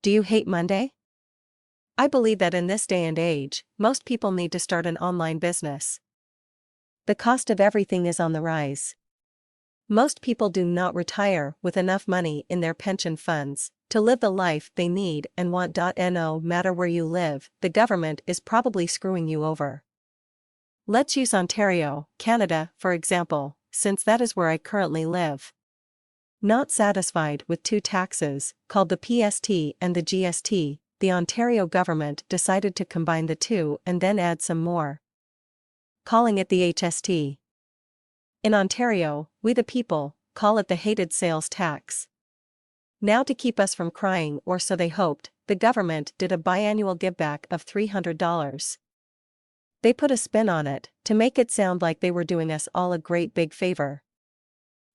Do you hate Monday? I believe that in this day and age, most people need to start an online business. The cost of everything is on the rise. Most people do not retire with enough money in their pension funds to live the life they need and want. No matter where you live, the government is probably screwing you over. Let's use Ontario, Canada, for example, since that is where I currently live. Not satisfied with two taxes, called the PST and the GST, the Ontario government decided to combine the two and then add some more, calling it the HST. In Ontario, we the people call it the hated sales tax. Now, to keep us from crying, or so they hoped, the government did a biannual giveback of $300. They put a spin on it to make it sound like they were doing us all a great big favor.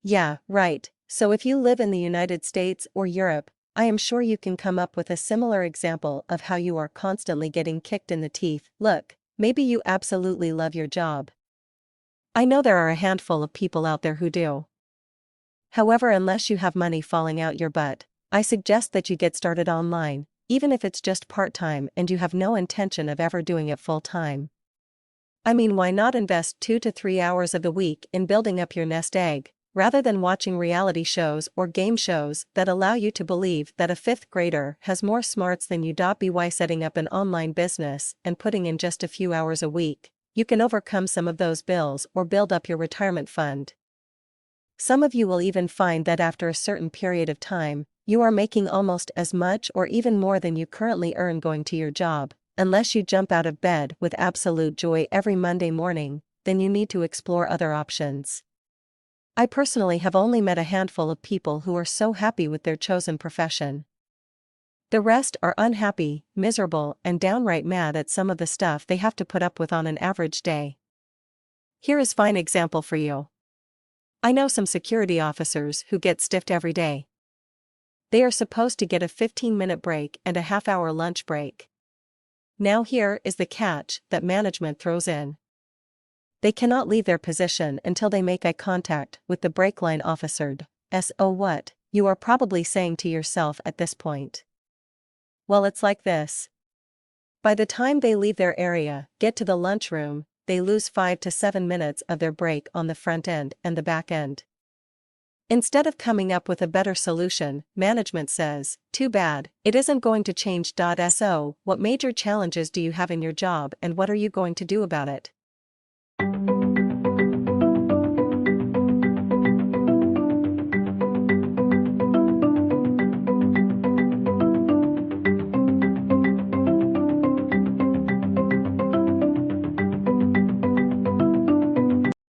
Yeah, right. So if you live in the United States or Europe, I am sure you can come up with a similar example of how you are constantly getting kicked in the teeth. Look, maybe you absolutely love your job. I know there are a handful of people out there who do. However, unless you have money falling out your butt, I suggest that you get started online, even if it's just part-time and you have no intention of ever doing it full-time. I mean, why not invest 2 to 3 hours of the week in building up your nest egg, rather than watching reality shows or game shows that allow you to believe that a 5th grader has more smarts than you. By setting up an online business and putting in just a few hours a week, you can overcome some of those bills or build up your retirement fund. Some of you will even find that after a certain period of time, you are making almost as much or even more than you currently earn going to your job. Unless you jump out of bed with absolute joy every Monday morning, then you need to explore other options. I personally have only met a handful of people who are so happy with their chosen profession. The rest are unhappy, miserable, and downright mad at some of the stuff they have to put up with on an average day. Here is a fine example for you. I know some security officers who get stiffed every day. They are supposed to get a 15-minute break and a half-hour lunch break. Now here is the catch that management throws in. They cannot leave their position until they make eye contact with the break line officer. So what, you are probably saying to yourself at this point. Well, it's like this. By the time they leave their area, get to the lunchroom, they lose 5 to 7 minutes of their break on the front end and the back end. Instead of coming up with a better solution, management says, too bad, it isn't going to change. So, what major challenges do you have in your job and what are you going to do about it?